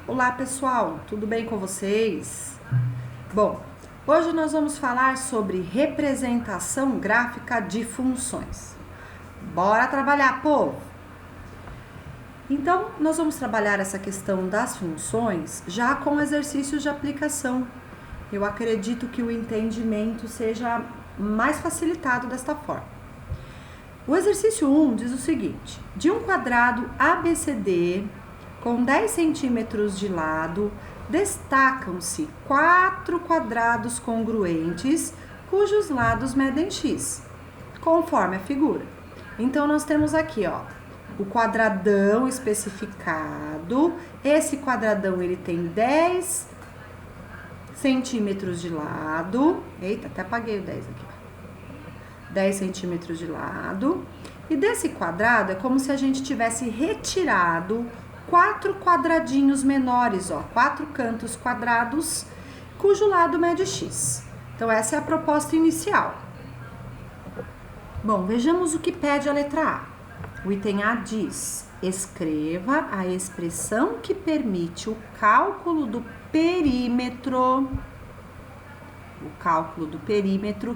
Olá pessoal, tudo bem com vocês? Bom, hoje nós vamos falar sobre representação gráfica de funções. Bora trabalhar, povo! Então, nós vamos trabalhar essa questão das funções já com exercícios de aplicação. Eu acredito que o entendimento seja mais facilitado desta forma. O exercício 1 diz o seguinte: de um quadrado ABCD com 10 centímetros de lado, destacam-se 4 quadrados congruentes, cujos lados medem x, conforme a figura. Então, nós temos aqui, ó, o quadradão especificado. Esse quadradão, ele tem 10 centímetros de lado. Eita, até apaguei o 10 aqui, ó. 10 centímetros de lado. E desse quadrado, é como se a gente tivesse retirado 4 quadradinhos menores, ó, 4 cantos quadrados, cujo lado mede x. Então, essa é a proposta inicial. Bom, vejamos o que pede a letra A. O item A diz: escreva a expressão que permite o cálculo do perímetro,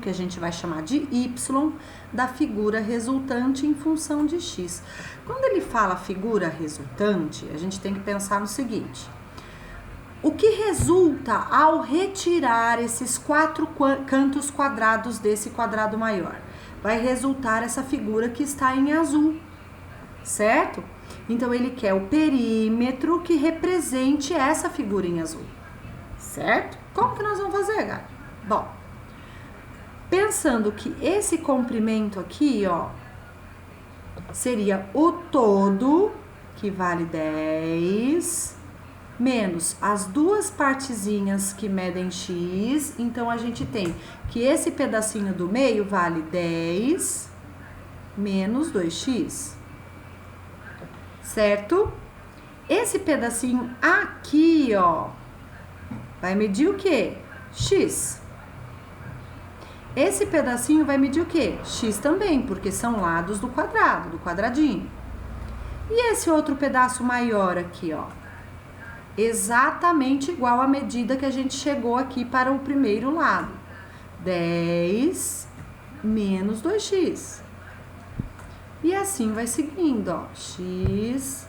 que a gente vai chamar de y, da figura resultante em função de x. Quando ele fala figura resultante, a gente tem que pensar no seguinte: o que resulta ao retirar esses 4 cantos quadrados desse quadrado maior? Vai resultar essa figura que está em azul, certo? Então, ele quer o perímetro que represente essa figura em azul, certo? Como que nós vamos fazer, galera? Bom, pensando que esse comprimento aqui, ó, seria o todo, que vale 10, menos as duas partezinhas que medem x. Então, a gente tem que esse pedacinho do meio vale 10 menos 2x, certo? Esse pedacinho aqui, ó, vai medir o quê? X. Esse pedacinho vai medir o quê? X também, porque são lados do quadrado, do quadradinho. E esse outro pedaço maior aqui, ó, exatamente igual à medida que a gente chegou aqui para o primeiro lado. 10 menos 2x. E assim vai seguindo, ó. X,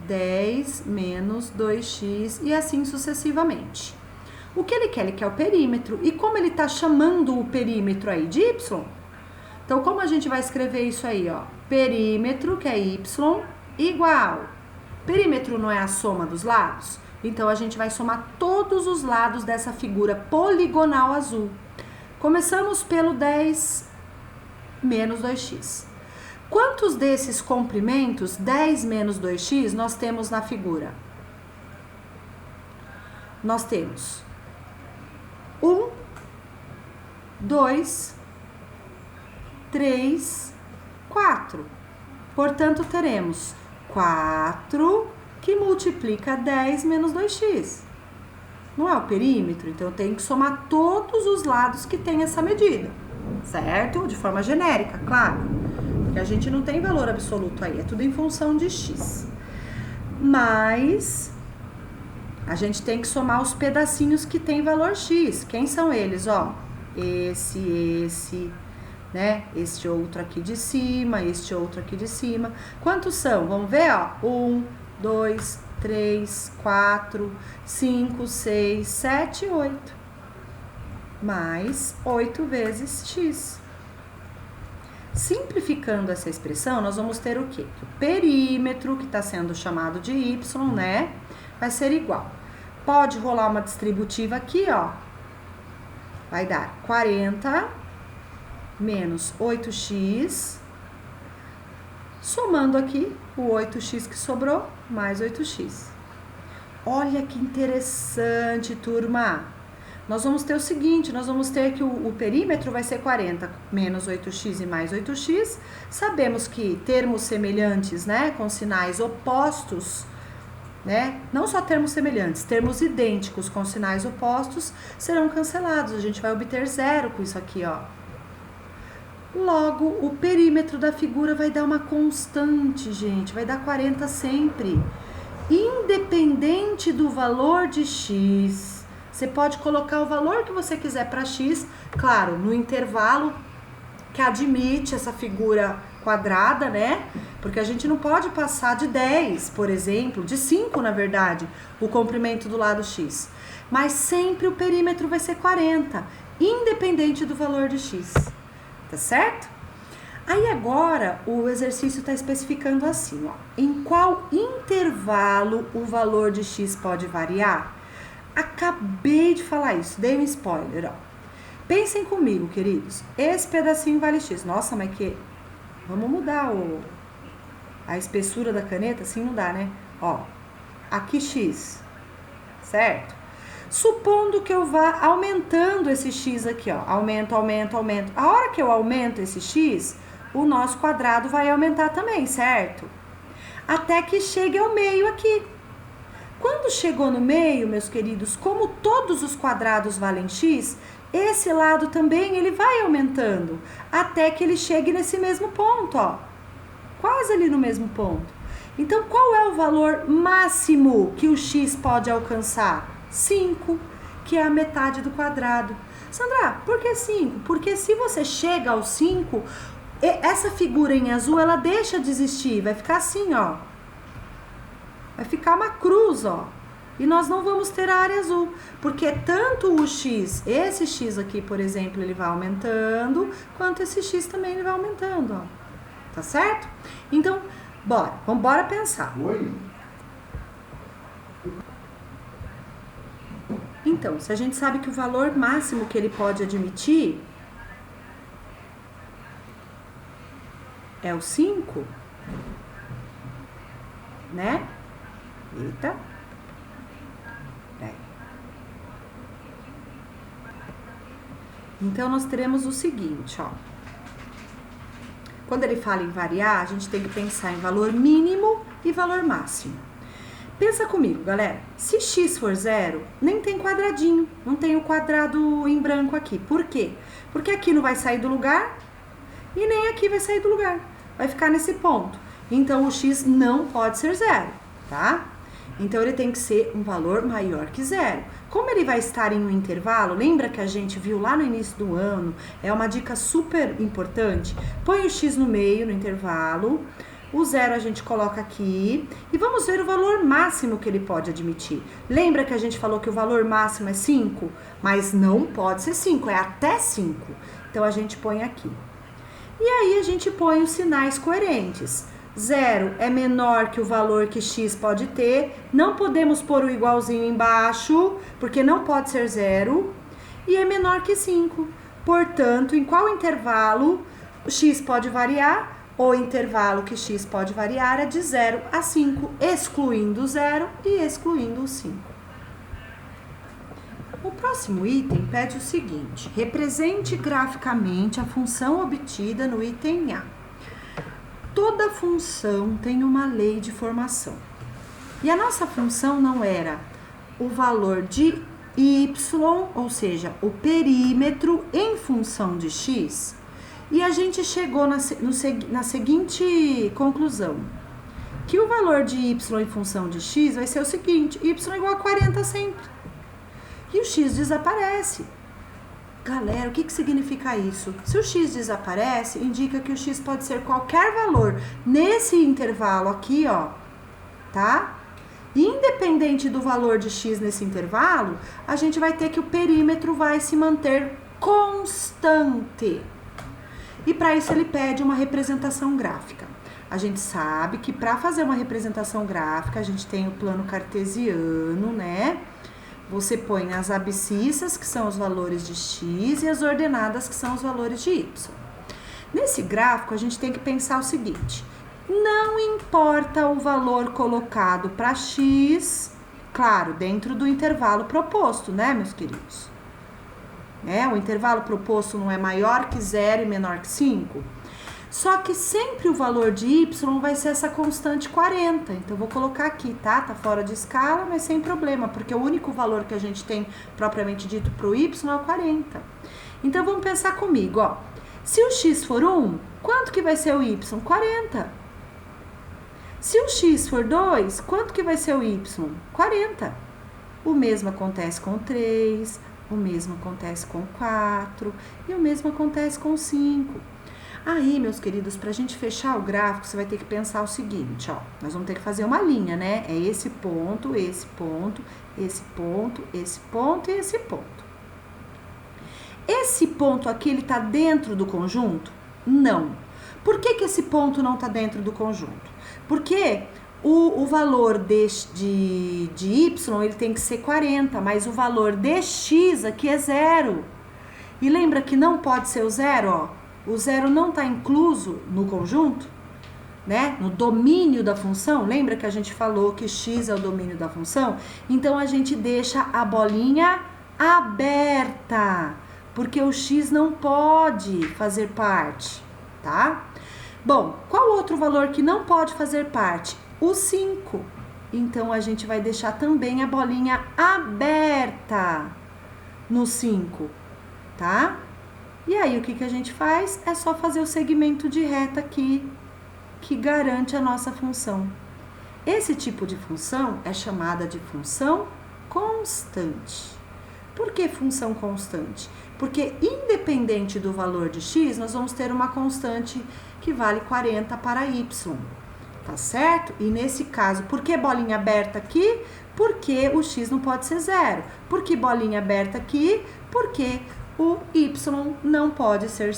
10 menos 2x e assim sucessivamente. O que ele quer? Ele quer o perímetro. E como ele está chamando o perímetro aí de y, então como a gente vai escrever isso aí, ó? Perímetro, que é y, igual. Perímetro não é a soma dos lados? Então, a gente vai somar todos os lados dessa figura poligonal azul. Começamos pelo 10 menos 2x. Quantos desses comprimentos, 10 menos 2x, nós temos na figura? Nós temos 1, 2, 3, 4. Portanto, teremos 4 que multiplica 10 menos 2x. Não é o perímetro? Então, eu tenho que somar todos os lados que tem essa medida, certo? De forma genérica, claro. Porque a gente não tem valor absoluto aí, é tudo em função de x. Mas a gente tem que somar os pedacinhos que tem valor x. Quem são eles? Ó, esse, né? Este outro aqui de cima, este outro aqui de cima. Quantos são? Vamos ver, ó. 1, 2, 3, 4, 5, 6, 7, 8. Mais 8 vezes x. Simplificando essa expressão, nós vamos ter o quê? O perímetro, que está sendo chamado de y, né? Vai ser igual. Pode rolar uma distributiva aqui, ó. Vai dar 40 menos 8x, somando aqui o 8x que sobrou, mais 8x. Olha que interessante, turma! Nós vamos ter o seguinte, nós vamos ter que o perímetro vai ser 40 menos 8x e mais 8x. Sabemos que termos semelhantes, né, com sinais opostos, né, não só termos semelhantes, termos idênticos com sinais opostos serão cancelados. A gente vai obter zero com isso aqui, ó. Logo, o perímetro da figura vai dar uma constante, gente, vai dar 40 sempre. Independente do valor de x, você pode colocar o valor que você quiser para x, claro, no intervalo que admite essa figura quadrada, né? Porque a gente não pode passar de 10, por exemplo, de 5, na verdade, o comprimento do lado x. Mas sempre o perímetro vai ser 40, independente do valor de x, tá certo? Aí agora o exercício está especificando assim, ó, em qual intervalo o valor de x pode variar? Acabei de falar isso, dei um spoiler, ó. Pensem comigo, queridos, esse pedacinho vale x. Nossa, mas que... Vamos mudar a espessura da caneta? Assim não dá, né? Ó, aqui x, certo? Supondo que eu vá aumentando esse x aqui, ó, aumento. A hora que eu aumento esse x, o nosso quadrado vai aumentar também, certo? Até que chegue ao meio aqui. Quando chegou no meio, meus queridos, como todos os quadrados valem x, esse lado também ele vai aumentando, até que ele chegue nesse mesmo ponto, ó. Quase ali no mesmo ponto. Então, qual é o valor máximo que o x pode alcançar? 5, que é a metade do quadrado. Sandra, por que 5? Porque se você chega ao 5, essa figura em azul, ela deixa de existir, vai ficar assim, ó. Vai ficar uma cruz, ó. E nós não vamos ter a área azul, porque tanto o x, esse x aqui, por exemplo, ele vai aumentando, quanto esse x também ele vai aumentando, ó. Tá certo? Então, vamos pensar. Oi? Então, se a gente sabe que o valor máximo que ele pode admitir é o 5, né? Eita. Então, nós teremos o seguinte, ó. Quando ele fala em variar, a gente tem que pensar em valor mínimo e valor máximo. Pensa comigo, galera. Se x for 0, nem tem quadradinho. Não tem o quadrado em branco aqui. Por quê? Porque aqui não vai sair do lugar e nem aqui vai sair do lugar. Vai ficar nesse ponto. Então, o x não pode ser 0, tá? Então, ele tem que ser um valor maior que 0. Como ele vai estar em um intervalo, lembra que a gente viu lá no início do ano? É uma dica super importante. Põe o x no meio, no intervalo. O 0 a gente coloca aqui. E vamos ver o valor máximo que ele pode admitir. Lembra que a gente falou que o valor máximo é 5? Mas não pode ser 5, é até 5. Então, a gente põe aqui. E aí, a gente põe os sinais coerentes. 0 é menor que o valor que x pode ter, não podemos pôr o igualzinho embaixo, porque não pode ser 0, e é menor que 5. Portanto, em qual intervalo o x pode variar? O intervalo que x pode variar é de 0 a 5, excluindo o 0 e excluindo o 5. O próximo item pede o seguinte: represente graficamente a função obtida no item A. Toda função tem uma lei de formação. E a nossa função não era o valor de y, ou seja, o perímetro em função de x. E a gente chegou na seguinte conclusão: que o valor de y em função de x vai ser o seguinte: y igual a 40 sempre. E o x desaparece. Galera, o que significa isso? Se o x desaparece, indica que o x pode ser qualquer valor nesse intervalo aqui, ó, tá? Independente do valor de x nesse intervalo, a gente vai ter que o perímetro vai se manter constante. E para isso ele pede uma representação gráfica. A gente sabe que para fazer uma representação gráfica, a gente tem o plano cartesiano, né? Você põe as abscissas, que são os valores de x, e as ordenadas, que são os valores de y. Nesse gráfico, a gente tem que pensar o seguinte: não importa o valor colocado para x, claro, dentro do intervalo proposto, né, meus queridos? O intervalo proposto não é maior que 0 e menor que 5? Só que sempre o valor de y vai ser essa constante 40. Então, eu vou colocar aqui, tá? Tá fora de escala, mas sem problema, porque o único valor que a gente tem propriamente dito para o y é o 40. Então, vamos pensar comigo, ó. Se o x for 1, quanto que vai ser o y? 40. Se o x for 2, quanto que vai ser o y? 40. O mesmo acontece com o 3, o mesmo acontece com o 4 e o mesmo acontece com o 5. Aí, meus queridos, para a gente fechar o gráfico, você vai ter que pensar o seguinte, ó. Nós vamos ter que fazer uma linha, né? É esse ponto, esse ponto, esse ponto, esse ponto e esse ponto. Esse ponto aqui, ele tá dentro do conjunto? Não. Por que esse ponto não tá dentro do conjunto? Porque o valor de y, ele tem que ser 40, mas o valor de x aqui é 0. E lembra que não pode ser o 0, ó. O 0 não está incluso no conjunto, né? No domínio da função. Lembra que a gente falou que x é o domínio da função? Então, a gente deixa a bolinha aberta, porque o x não pode fazer parte, tá? Bom, qual outro valor que não pode fazer parte? O 5. Então, a gente vai deixar também a bolinha aberta no 5, tá? E aí, o que a gente faz? É só fazer o segmento de reta aqui, que garante a nossa função. Esse tipo de função é chamada de função constante. Por que função constante? Porque independente do valor de x, nós vamos ter uma constante que vale 40 para y, tá certo? E nesse caso, por que bolinha aberta aqui? Porque o x não pode ser 0. Por que bolinha aberta aqui? Porque o y não pode ser,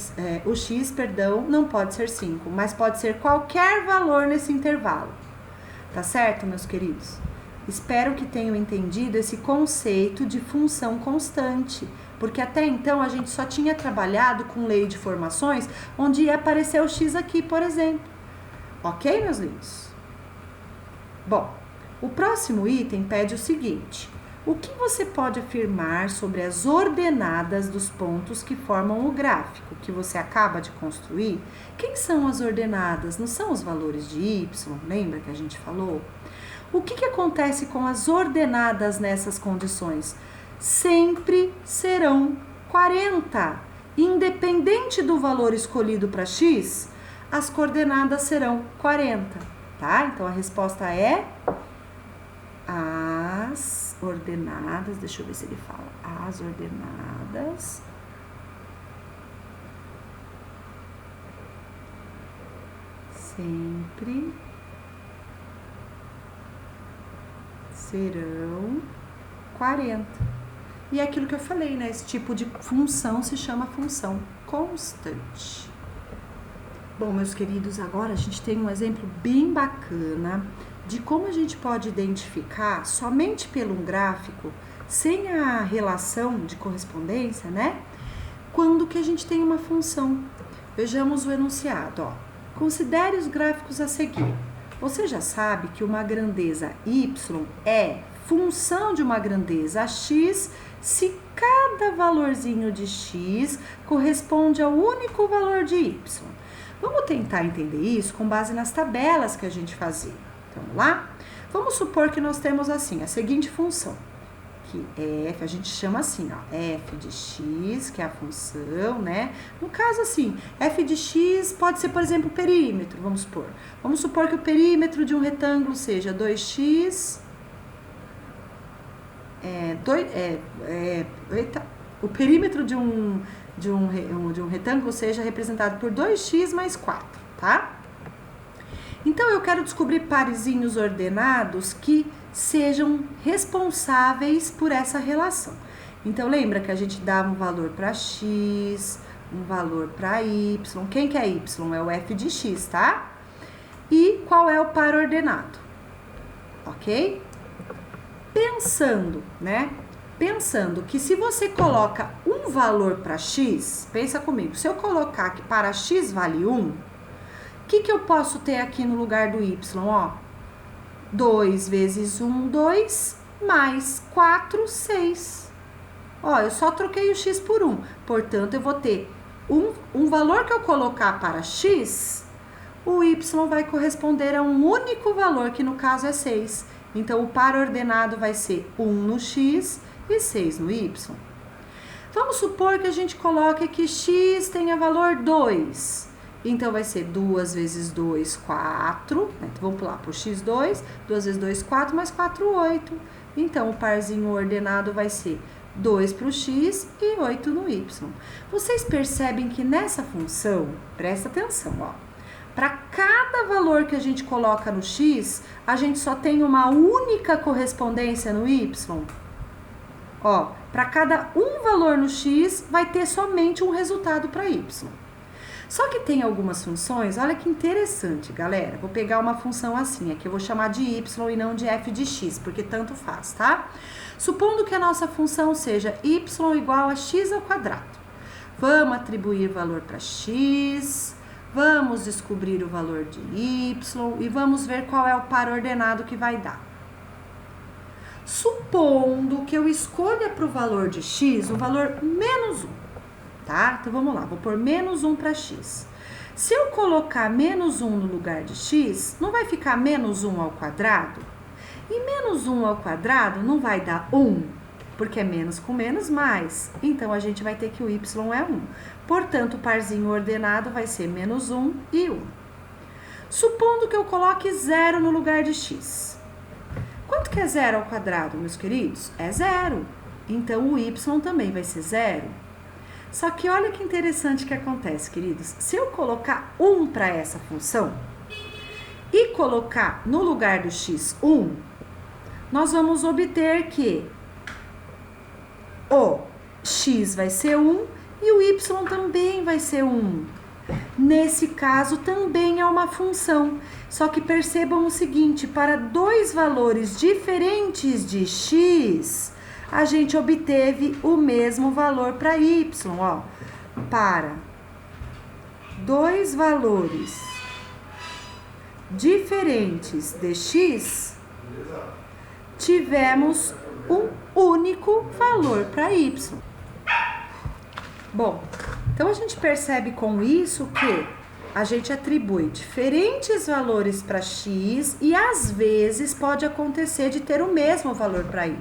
o x, perdão, não pode ser 5, mas pode ser qualquer valor nesse intervalo. Tá certo, meus queridos? Espero que tenham entendido esse conceito de função constante, porque até então a gente só tinha trabalhado com lei de formações, onde ia aparecer o x aqui, por exemplo. Ok, meus lindos? Bom, o próximo item pede o seguinte: o que você pode afirmar sobre as ordenadas dos pontos que formam o gráfico que você acaba de construir? Quem são as ordenadas? Não são os valores de y? Lembra que a gente falou? O que acontece com as ordenadas nessas condições? Sempre serão 40. Independente do valor escolhido para x, as coordenadas serão 40, tá? Então, a resposta é as ordenadas, deixa eu ver se ele fala, as ordenadas sempre serão 40. E é aquilo que eu falei, né? Esse tipo de função se chama função constante. Bom, meus queridos, agora a gente tem um exemplo bem bacana de como a gente pode identificar somente pelo gráfico, sem a relação de correspondência, né? Quando que a gente tem uma função. Vejamos o enunciado, ó. Considere os gráficos a seguir. Você já sabe que uma grandeza y é função de uma grandeza x se cada valorzinho de x corresponde ao único valor de y. Vamos tentar entender isso com base nas tabelas que a gente fazia. Vamos lá? Vamos supor que nós temos assim, a seguinte função, que f, a gente chama assim, ó, f de x, que é a função, né? No caso assim, f de x pode ser, por exemplo, o perímetro, vamos supor. Vamos supor que o perímetro de um retângulo seja 2x, o perímetro de um retângulo seja representado por 2x mais 4, tá? Então, eu quero descobrir parezinhos ordenados que sejam responsáveis por essa relação. Então, lembra que a gente dava um valor para x, um valor para y. Quem que é y? É o f de x, tá? E qual é o par ordenado? Ok? Pensando, né? Pensando que se você coloca um valor para x, pensa comigo, se eu colocar que para x vale 1, o que eu posso ter aqui no lugar do y? Ó, 2 vezes 1, 2, mais 4, 6. Ó, eu só troquei o x por 1. Portanto, eu vou ter um valor que eu colocar para x, o y vai corresponder a um único valor, que no caso é 6. Então, o par ordenado vai ser 1 no x e 6 no y. Vamos supor que a gente coloque que x tenha valor 2. Então, vai ser 2 vezes 2, 4. Então, vamos pular por x2. 2 vezes 2, 4, mais 4, 8. Então, o parzinho ordenado vai ser 2 para o x e 8 no y. Vocês percebem que nessa função, presta atenção, ó. Para cada valor que a gente coloca no x, a gente só tem uma única correspondência no y. Ó, para cada um valor no x, vai ter somente um resultado para y. Só que tem algumas funções, olha que interessante, galera. Vou pegar uma função assim, aqui eu vou chamar de y e não de f de x, porque tanto faz, tá? Supondo que a nossa função seja y igual a x ao quadrado. Vamos atribuir valor para x, vamos descobrir o valor de y e vamos ver qual é o par ordenado que vai dar. Supondo que eu escolha para o valor de x o valor menos 1, tá? Então, vamos lá, vou pôr menos 1 para x. Se eu colocar menos 1 no lugar de x, não vai ficar menos 1 ao quadrado? E menos 1 ao quadrado não vai dar 1, porque é menos com menos mais. Então, a gente vai ter que o y é 1. Portanto, o parzinho ordenado vai ser menos 1 e 1. Supondo que eu coloque 0 no lugar de x. Quanto que é 0 ao quadrado, meus queridos? É 0. Então, o y também vai ser 0. Só que olha que interessante que acontece, queridos. Se eu colocar 1 para essa função e colocar no lugar do x 1, nós vamos obter que o x vai ser 1 e o y também vai ser 1. Nesse caso, também é uma função. Só que percebam o seguinte, para dois valores diferentes de x, a gente obteve o mesmo valor para y, ó. Para dois valores diferentes de x, tivemos um único valor para y. Bom, então a gente percebe com isso que a gente atribui diferentes valores para x e às vezes pode acontecer de ter o mesmo valor para y.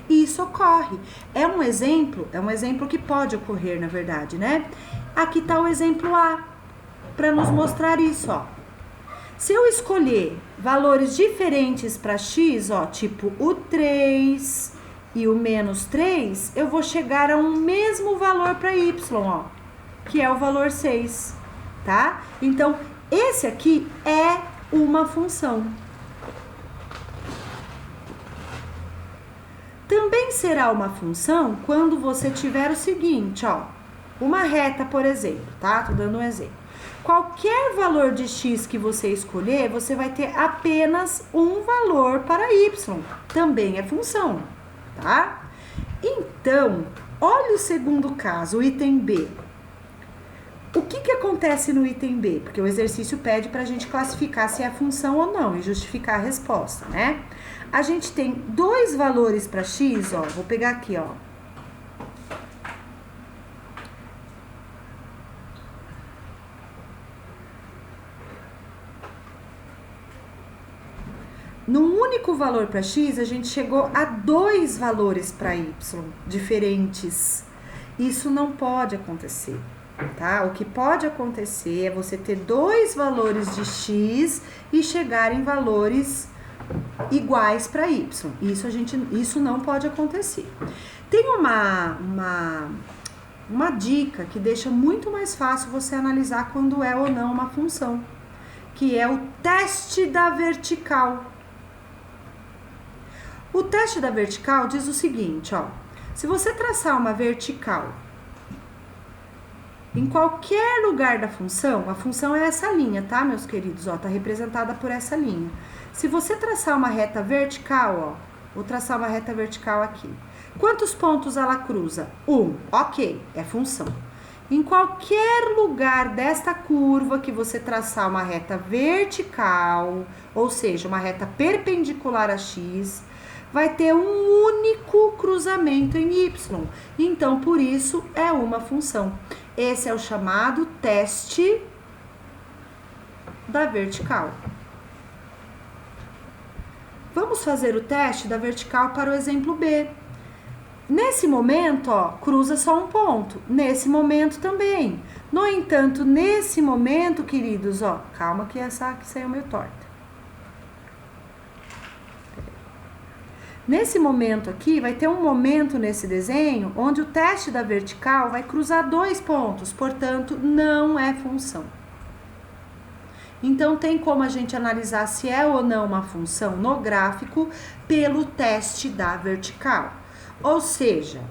E isso ocorre. É um exemplo que pode ocorrer, na verdade, né? Aqui está o exemplo A, para nos mostrar isso, ó. Se eu escolher valores diferentes para x, ó, tipo o 3 e o menos 3, eu vou chegar a um mesmo valor para y, ó, que é o valor 6, tá? Então, esse aqui é uma função. Também será uma função quando você tiver o seguinte, ó, uma reta, por exemplo, tá? Tô dando um exemplo. Qualquer valor de x que você escolher, você vai ter apenas um valor para y. Também é função, tá? Então, olha o segundo caso, o item B. O que acontece no item B? Porque o exercício pede para a gente classificar se é função ou não e justificar a resposta, né? A gente tem dois valores para x, ó. Vou pegar aqui, ó. Num único valor para x, a gente chegou a dois valores para y diferentes. Isso não pode acontecer, tá? O que pode acontecer é você ter dois valores de x e chegar em valores iguais para y. Isso não pode acontecer. Tem uma dica que deixa muito mais fácil você analisar quando é ou não uma função, que é o teste da vertical. O teste da vertical diz o seguinte, ó. Se você traçar uma vertical em qualquer lugar da função, a função é essa linha, tá, meus queridos? Ó, tá representada por essa linha. Se você traçar uma reta vertical, ó, vou traçar uma reta vertical aqui. Quantos pontos ela cruza? 1. Ok, é função. Em qualquer lugar desta curva que você traçar uma reta vertical, ou seja, uma reta perpendicular a x, vai ter um único cruzamento em y. Então, por isso, é uma função. Esse é o chamado teste da vertical. Vamos fazer o teste da vertical para o exemplo B. Nesse momento, ó, cruza só um ponto. Nesse momento também. No entanto, nesse momento, queridos, ó, calma que essa aqui saiu meio torta. Nesse momento aqui, vai ter um momento nesse desenho onde o teste da vertical vai cruzar 2 pontos, portanto, não é função. Então, tem como a gente analisar se é ou não uma função no gráfico pelo teste da vertical. Ou seja,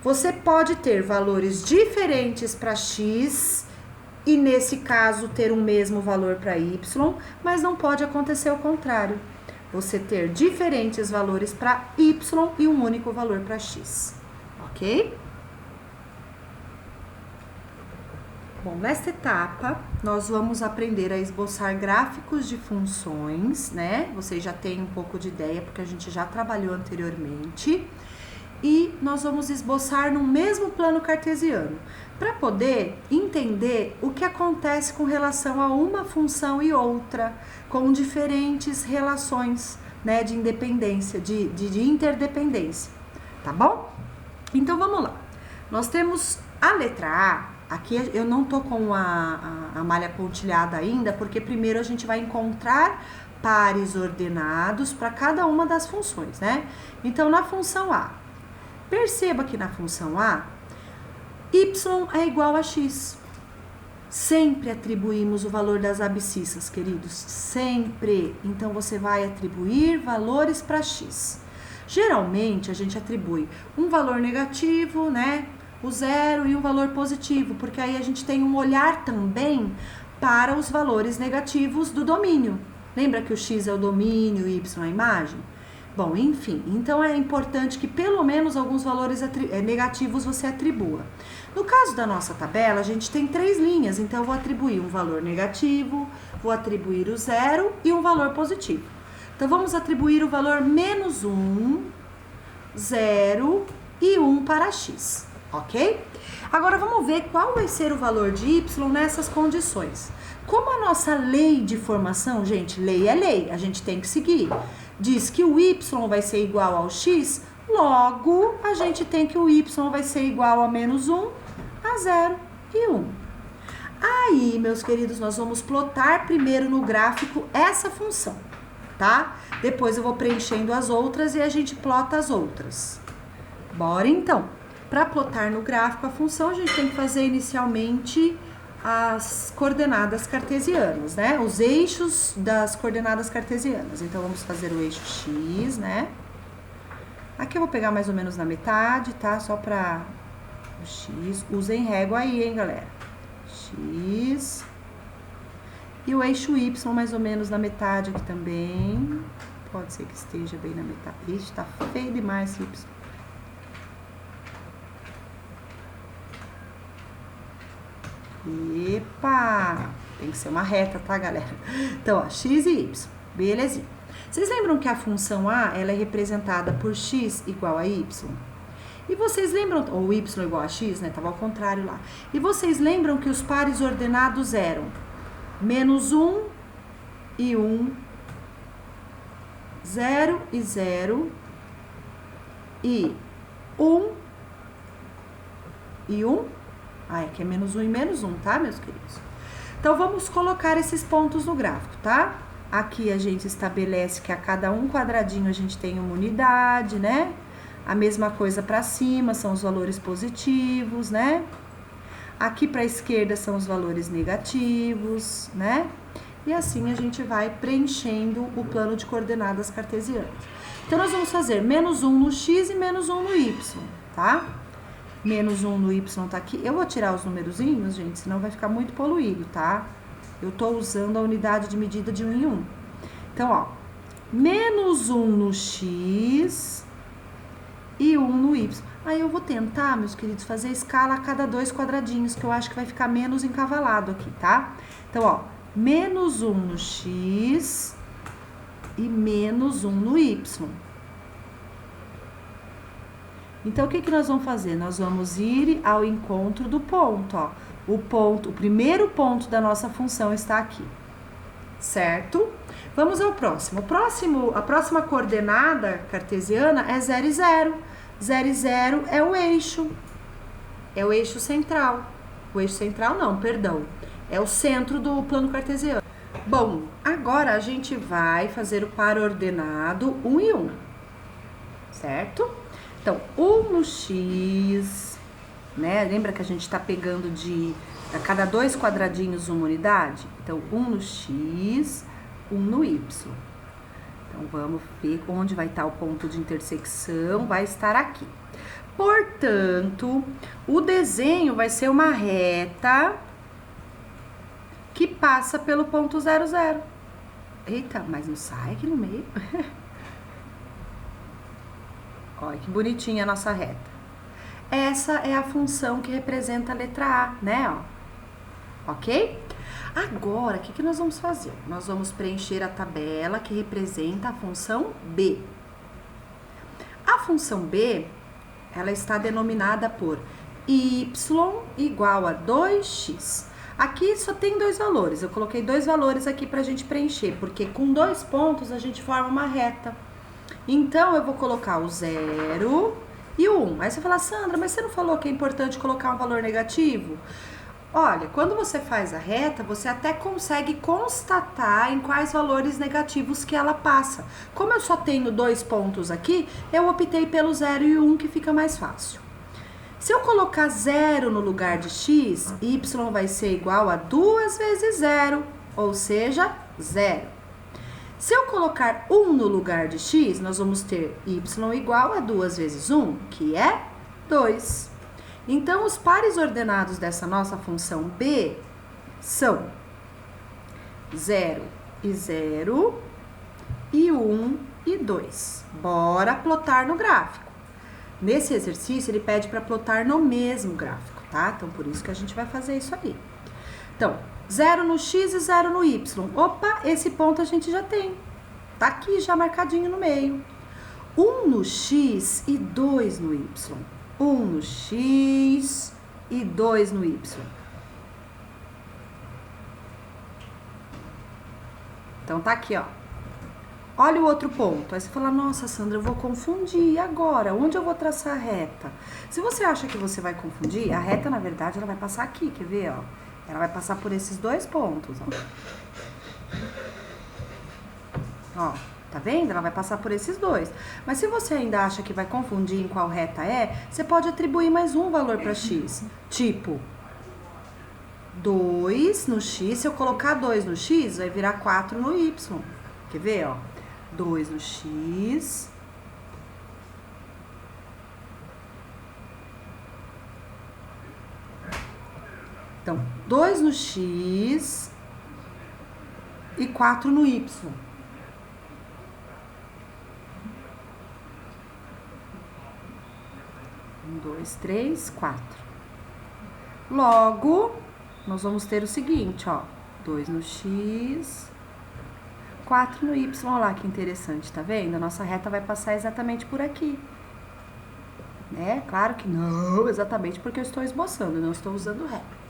você pode ter valores diferentes para x e, nesse caso, ter um mesmo valor para y, mas não pode acontecer o contrário. Você ter diferentes valores para y e um único valor para x, ok? Bom, nesta etapa, nós vamos aprender a esboçar gráficos de funções, né? Vocês já têm um pouco de ideia, porque a gente já trabalhou anteriormente. E nós vamos esboçar no mesmo plano cartesiano, para poder entender o que acontece com relação a uma função e outra, com diferentes relações, né, de independência, de interdependência, tá bom? Então, vamos lá. Nós temos a letra A, aqui eu não tô com a malha pontilhada ainda, porque primeiro a gente vai encontrar pares ordenados para cada uma das funções, né? Então, na função A, perceba que na função A, y é igual a x. Sempre atribuímos o valor das abscissas, queridos. Sempre. Então, você vai atribuir valores para x. Geralmente, a gente atribui um valor negativo, né? O 0 e um valor positivo, porque aí a gente tem um olhar também para os valores negativos do domínio. Lembra que o x é o domínio e y é a imagem? Bom, enfim, então é importante que pelo menos alguns valores negativos você atribua. No caso da nossa tabela, a gente tem 3 linhas, então eu vou atribuir um valor negativo, vou atribuir o 0 e um valor positivo. Então, vamos atribuir o valor menos 1, 0 e 1 para x, ok? Agora, vamos ver qual vai ser o valor de y nessas condições. Como a nossa lei de formação, gente, lei é lei, a gente tem que seguir. Diz que o y vai ser igual ao x, logo a gente tem que o y vai ser igual a menos 1, a 0 e 1. Aí, meus queridos, nós vamos plotar primeiro no gráfico essa função, tá? Depois eu vou preenchendo as outras e a gente plota as outras. Bora então. Para plotar no gráfico a função, a gente tem que fazer inicialmente as coordenadas cartesianas, né? Os eixos das coordenadas cartesianas. Então, vamos fazer o eixo x, né? Aqui eu vou pegar mais ou menos na metade, tá? Só para o x. Usem régua aí, hein, galera? X. E o eixo y mais ou menos na metade aqui também. Pode ser que esteja bem na metade. Ixi, tá feio demais esse y. Epa! Tem que ser uma reta, tá, galera? Então, ó, x e y. Belezinha. Vocês lembram que a função A, ela é representada por x igual a y? E vocês lembram, ou y igual a x, né? Tava ao contrário lá. E vocês lembram que os pares ordenados eram menos 1 e 1, 0 e 0, e 1 e 1? Ah, é que é menos 1 e menos 1, tá, meus queridos? Então, vamos colocar esses pontos no gráfico, tá? Aqui a gente estabelece que a cada um quadradinho a gente tem uma unidade, né? A mesma coisa para cima, são os valores positivos, né? Aqui para a esquerda são os valores negativos, né? E assim a gente vai preenchendo o plano de coordenadas cartesianas. Então, nós vamos fazer menos 1 no x e menos 1 no y, tá? Menos 1 no y tá aqui. Eu vou tirar os numerozinhos, gente, senão vai ficar muito poluído, tá? Eu tô usando a unidade de medida de 1 em 1. Então, ó, menos 1 no x e 1 no y. Aí eu vou tentar, meus queridos, fazer escala a cada 2 quadradinhos, que eu acho que vai ficar menos encavalado aqui, tá? Então, ó, menos 1 no x e menos 1 no y. Então, o que nós vamos fazer? Nós vamos ir ao encontro do ponto, ó. O primeiro ponto da nossa função está aqui, certo? Vamos ao próximo. A próxima coordenada cartesiana é 0 e 0. 0 e 0 é o eixo. É o eixo central. O eixo central não, perdão. É o centro do plano cartesiano. Bom, agora a gente vai fazer o par ordenado 1 e 1. Certo? Então, 1 no x, né? Lembra que a gente tá pegando a cada 2 quadradinhos uma unidade? Então, 1 no x, 1 no y. Então, vamos ver onde vai estar o ponto de intersecção, vai estar aqui. Portanto, o desenho vai ser uma reta que passa pelo ponto 0, 0. Eita, mas não sai aqui no meio. Olha que bonitinha a nossa reta. Essa é a função que representa a letra A, né? Ó. Ok? Agora, o que nós vamos fazer? Nós vamos preencher a tabela que representa a função B. A função B, ela está denominada por y igual a 2x. Aqui só tem 2 valores. Eu coloquei 2 valores aqui pra gente preencher, porque com 2 pontos a gente forma uma reta. Então, eu vou colocar o 0 e o 1. Aí você fala, Sandra, mas você não falou que é importante colocar um valor negativo? Olha, quando você faz a reta, você até consegue constatar em quais valores negativos que ela passa. Como eu só tenho 2 pontos aqui, eu optei pelo 0 e 1, que fica mais fácil. Se eu colocar 0 no lugar de x, y vai ser igual a 2 vezes 0, ou seja, 0. Se eu colocar 1 no lugar de x, nós vamos ter y igual a 2 vezes 1, que é 2. Então, os pares ordenados dessa nossa função B são 0 e 0 e 1 e 2. Bora plotar no gráfico. Nesse exercício, ele pede para plotar no mesmo gráfico, tá? Então, por isso que a gente vai fazer isso aí. Então, 0 no x e 0 no y. Opa, esse ponto a gente já tem. Tá aqui já marcadinho no meio. 1 no x e 2 no y. 1 no x e 2 no y. Então, tá aqui, ó. Olha o outro ponto. Aí você fala, nossa, Sandra, eu vou confundir. E agora? Onde eu vou traçar a reta? Se você acha que você vai confundir, a reta, na verdade, ela vai passar aqui, quer ver, ó? Ela vai passar por esses 2 pontos, ó. Tá vendo? Ela vai passar por esses 2. Mas se você ainda acha que vai confundir em qual reta é, você pode atribuir mais um valor para x. Tipo, 2 no x. Se eu colocar 2 no x, vai virar 4 no y. Quer ver, ó? 2 no x. Então, 2 no x e 4 no y. 1, 2, 3, 4. Logo, nós vamos ter o seguinte, ó. 2 no x, 4 no y. Olha lá que interessante, tá vendo? A nossa reta vai passar exatamente por aqui. Né? Claro que não exatamente porque eu estou esboçando, não estou usando régua.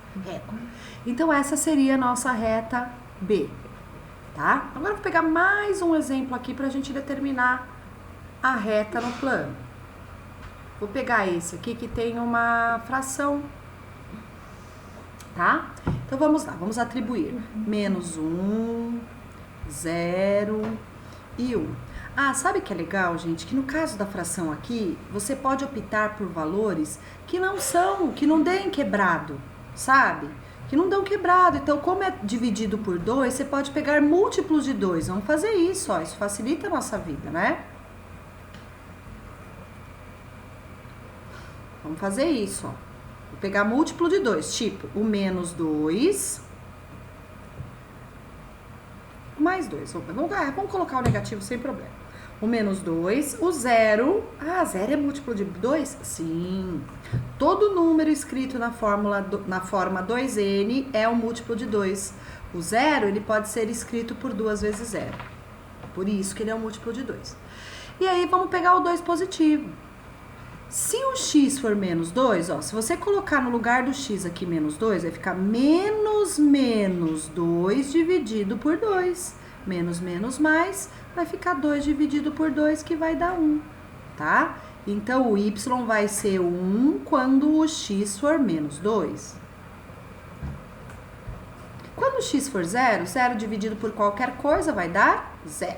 Então, essa seria a nossa reta B, tá? Agora, eu vou pegar mais um exemplo aqui pra gente determinar a reta no plano. Vou pegar esse aqui que tem uma fração, tá? Então, vamos lá, vamos atribuir menos 1, 0 e 1. Ah, sabe que é legal, gente? Que no caso da fração aqui, você pode optar por valores que não deem quebrado, sabe? Que não dão quebrado. Então, como é dividido por 2, você pode pegar múltiplos de 2. Vamos fazer isso, ó. Isso facilita a nossa vida, né? Vamos fazer isso, ó. Vou pegar múltiplo de 2, tipo, o menos 2 mais 2. Vamos colocar o negativo sem problema. O menos 2, o 0. Ah, 0 é múltiplo de 2? Sim. Todo número escrito na forma 2n é um múltiplo de 2. O 0, ele pode ser escrito por 2 vezes 0. Por isso que ele é um múltiplo de 2. E aí, vamos pegar o 2 positivo. Se o x for menos 2, ó, se você colocar no lugar do x aqui menos 2, vai ficar menos 2 dividido por 2. Menos mais, vai ficar 2 dividido por 2, que vai dar 1, tá? Então, o y vai ser 1 quando o x for menos 2. Quando o x for 0, 0 dividido por qualquer coisa vai dar 0.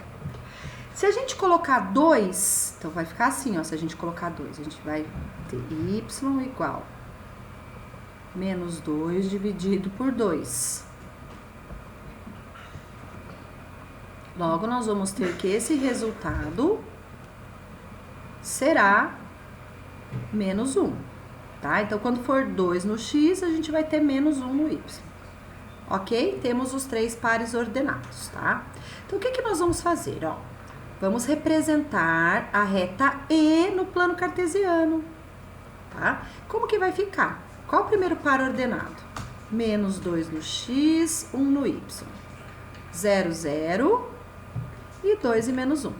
Se a gente colocar 2, então vai ficar assim, ó, se a gente colocar 2, a gente vai ter y igual menos 2 dividido por 2. Logo, nós vamos ter que esse resultado será menos 1, tá? Então, quando for 2 no x, a gente vai ter menos 1 no y. Ok? Temos os 3 pares ordenados, tá? Então, o que nós vamos fazer, ó? Vamos representar a reta E no plano cartesiano, tá? Como que vai ficar? Qual o primeiro par ordenado? Menos 2 no x, 1 no y. 0, 0 e 2 e menos 1.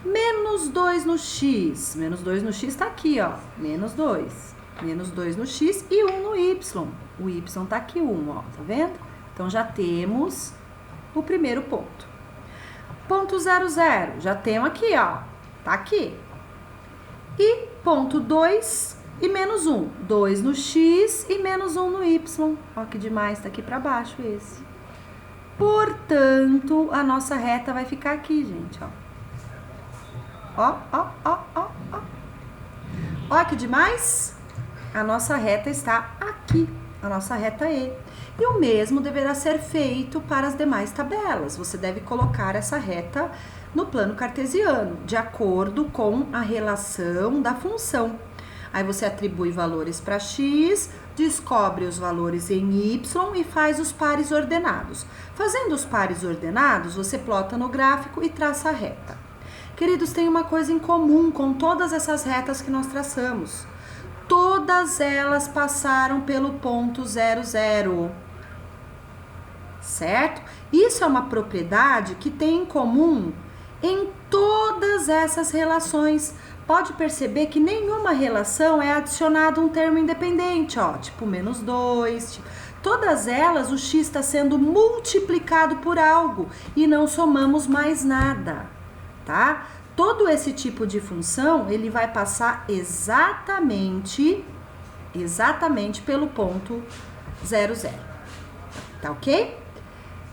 Menos 2 no x. Menos 2 no x tá aqui, ó. Menos 2. Menos 2 no x e 1 no y. O y tá aqui, 1, ó. Tá vendo? Então, já temos o primeiro ponto. Ponto 0, 0. Já temos aqui, ó. Tá aqui. E ponto 2 e menos 1. 2 no x e menos 1 no y. Ó, que demais. Tá aqui pra baixo esse. Portanto, a nossa reta vai ficar aqui, gente, ó. Ó, ó, ó, ó, ó. Ó, que demais. A nossa reta está aqui. A nossa reta E. E o mesmo deverá ser feito para as demais tabelas. Você deve colocar essa reta no plano cartesiano, de acordo com a relação da função. Aí você atribui valores para x, descobre os valores em y e faz os pares ordenados. Fazendo os pares ordenados, você plota no gráfico e traça a reta. Queridos, tem uma coisa em comum com todas essas retas que nós traçamos. Todas elas passaram pelo ponto 0, 0. Certo? Isso é uma propriedade que tem em comum em todas essas relações. Pode perceber que nenhuma relação é adicionado um termo independente, ó, tipo menos 2. Todas elas, o x está sendo multiplicado por algo e não somamos mais nada, tá? Todo esse tipo de função, ele vai passar exatamente pelo ponto 0, 0. Tá ok?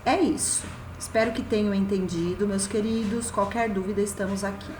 É isso. Espero que tenham entendido, meus queridos. Qualquer dúvida, estamos aqui.